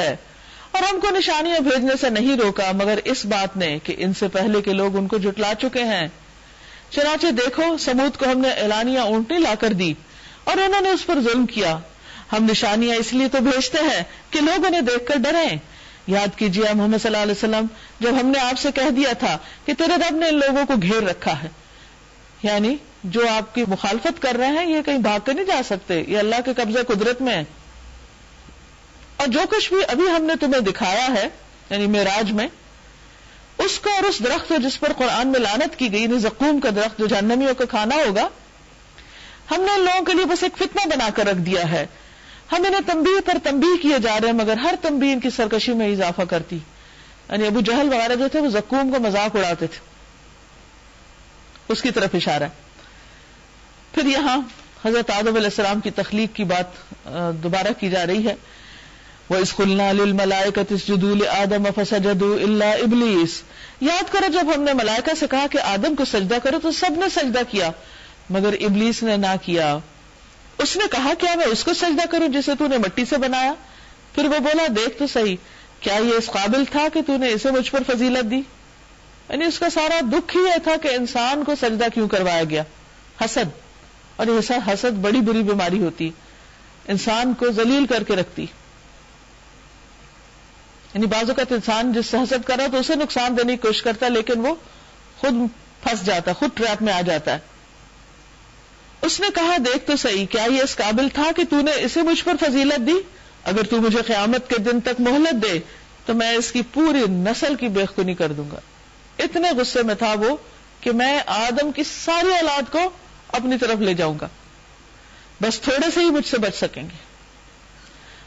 ہے، اور ہم کو نشانیاں بھیجنے سے نہیں روکا مگر اس بات نے کہ ان سے پہلے کے لوگ ان کو جھٹلا چکے ہیں۔ چنانچہ دیکھو سمود کو ہم نے اعلانیہ اونٹنی لا کر دی اور انہوں نے اس پر ظلم کیا۔ ہم نشانیاں اس لیے تو بھیجتے ہیں کہ لوگ انہیں دیکھ کر ڈریں۔ یاد کیجیے محمد صلی اللہ علیہ وسلم جب ہم نے آپ سے کہہ دیا تھا کہ تیرے رب نے ان لوگوں کو گھیر رکھا ہے، یعنی جو آپ کی مخالفت کر رہے ہیں یہ کہیں بھاگ کے نہیں جا سکتے، یہ اللہ کے قبضے قدرت میں ہے، اور جو کچھ بھی ابھی ہم نے تمہیں دکھایا ہے یعنی معراج میں، اس کو اور اس درخت جس پر قرآن میں لعنت کی گئی، زقوم کا درخت جو جہنمیوں کا کھانا ہوگا، ہم نے ان لوگوں کے لیے بس ایک فتنہ بنا کر رکھ دیا ہے۔ ہم انہیں تنبیہ پر تنبیہ کیے جا رہے ہیں مگر ہر تنبیہ ان کی سرکشی میں اضافہ کرتی، یعنی ابو جہل وغیرہ جو تھے وہ زقوم کا مذاق اڑاتے تھے، اس کی طرف اشارہ ہے۔ پھر یہاں حضرت آدم علیہ السلام کی تخلیق کی بات دوبارہ کی جا رہی ہے۔ وَإِذْ قُلْنَا لِلْمَلَائِكَةِ اسْجُدُوا لِآدَمَ فَسَجَدُوا إِلَّا إِبْلِيسَ، یاد کرو جب ہم نے ملائکہ سے کہا کہ آدم کو سجدہ کرو تو سب نے سجدہ کیا مگر ابلیس نے نہ کیا۔ اس نے کہا کیا میں اس کو سجدہ کروں جسے تو نے مٹی سے بنایا؟ پھر وہ بولا دیکھ تو صحیح، کیا یہ اس قابل تھا کہ تو نے اسے مجھ پر فضیلت دی؟ یعنی اس کا سارا دکھ ہی یہ تھا کہ انسان کو سجدہ کیوں کروایا گیا، حسد، اور یہ حسد بڑی بری بیماری ہوتی، انسان کو ذلیل کر کے رکھتی۔ یعنی بعض اوقات انسان جس سے حسد کر رہا تو اسے نقصان دینے کی کوشش کرتا ہے لیکن وہ خود پھنس جاتا ہے، خود ٹریپ میں آ جاتا ہے۔ اس نے کہا دیکھ تو صحیح، کیا یہ اس قابل تھا کہ تو نے اسے مجھ پر فضیلت دی؟ اگر تو مجھے قیامت کے دن تک مہلت دے تو میں اس کی پوری نسل کی بیخونی کر دوں گا۔ اتنے غصے میں تھا وہ کہ میں آدم کی ساری اولاد کو اپنی طرف لے جاؤں گا، بس تھوڑے سے ہی مجھ سے بچ سکیں گے۔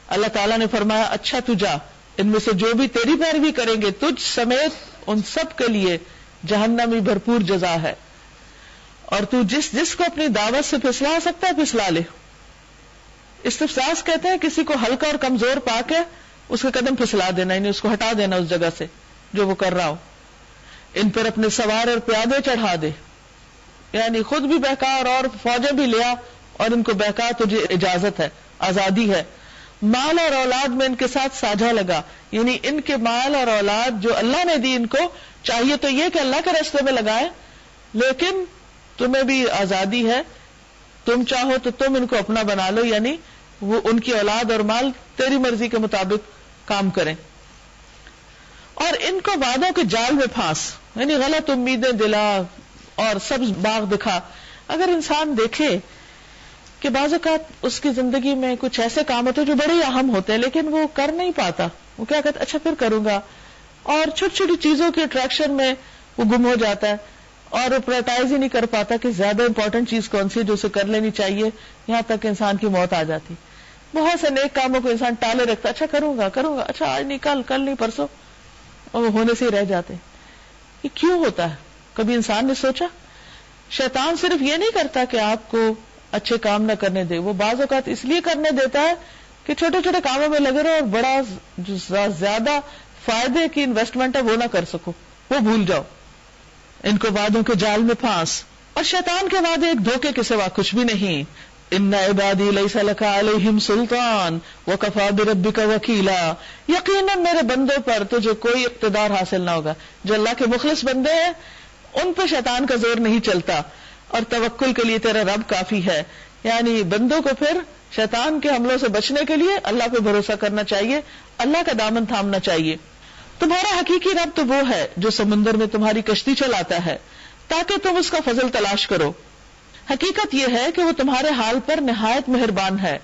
اللہ تعالیٰ نے فرمایا اچھا تو جا، ان میں سے جو بھی تیری پیروی کریں گے تجھ سمیت ان سب کے لیے جہنم میں بھرپور جزا ہے، اور تو جس کو اپنی دعوت سے پھسلا سکتا ہے پھسلا لے۔ استفزاز کہتے ہیں کسی کو ہلکا اور کمزور پا کے اس کے قدم پھسلا دینا، یعنی اس کو ہٹا دینا اس جگہ سے جو وہ کر رہا ہو۔ ان پر اپنے سوار اور پیادے چڑھا دے، یعنی خود بھی بہکا اور فوجیں بھی لیا اور ان کو بہکا، تجھے اجازت ہے، آزادی ہے۔ مال اور اولاد میں ان کے ساتھ ساجھا لگا، یعنی ان کے مال اور اولاد جو اللہ نے دی ان کو چاہیے تو یہ کہ اللہ کے راستے میں لگائے، لیکن تمہیں بھی آزادی ہے، تم چاہو تو تم ان کو اپنا بنا لو، یعنی وہ ان کی اولاد اور مال تیری مرضی کے مطابق کام کریں۔ اور ان کو وعدوں کے جال میں پھانس، یعنی غلط امیدیں دلا اور سبز باغ دکھا۔ اگر انسان دیکھے کہ بعض اوقات اس کی زندگی میں کچھ ایسے کام ہوتے جو بڑے اہم ہوتے ہیں لیکن وہ کر نہیں پاتا، وہ کیا کہتا اچھا پھر کروں گا، اور چھوٹی چھوٹی چیزوں کے اٹریکشن میں وہ گم ہو جاتا ہے اور وہ پرائٹائز ہی نہیں کر پاتا کہ زیادہ امپورٹنٹ چیز کون سی ہے جو اسے کر لینی چاہیے، یہاں تک کہ انسان کی موت آ جاتی۔ بہت سے نیک کاموں کو انسان ٹالے رکھتا، اچھا کروں گا، اچھا آج نہیں، کل نہیں، پرسوں، اور وہ ہونے سے ہی رہ جاتے۔ یہ کیوں ہوتا ہے؟ کبھی انسان نے سوچا؟ شیطان صرف یہ نہیں کرتا کہ آپ کو اچھے کام نہ کرنے دے، وہ بعض اوقات اس لیے کرنے دیتا ہے کہ چھوٹے چھوٹے کاموں میں لگے رہو اور بڑا جو زیادہ فائدے کی انویسٹمنٹ ہے وہ نہ کر سکو، وہ بھول جاؤ۔ ان کو وعدوں کے جال میں پھانس، اور شیطان کے وعدے ایک دھوکے کے سوا کچھ بھی نہیں۔ ان عبادی لیس لک علیہم سلطان وکفی بربک وکیلا، یقیناً میرے بندوں پر تجھے کوئی اقتدار حاصل نہ ہوگا۔ جو اللہ کے مخلص بندے ہیں ان پہ شیطان کا زور نہیں چلتا، اور توکل کے لیے تیرا رب کافی ہے۔ یعنی بندوں کو پھر شیطان کے حملوں سے بچنے کے لیے اللہ پہ بھروسہ کرنا چاہیے، اللہ کا دامن تھامنا چاہیے۔ تمہارا حقیقی رب تو وہ ہے جو سمندر میں تمہاری کشتی چلاتا ہے تاکہ تم اس کا فضل تلاش کرو۔ حقیقت یہ ہے کہ وہ تمہارے حال پر نہایت مہربان ہے۔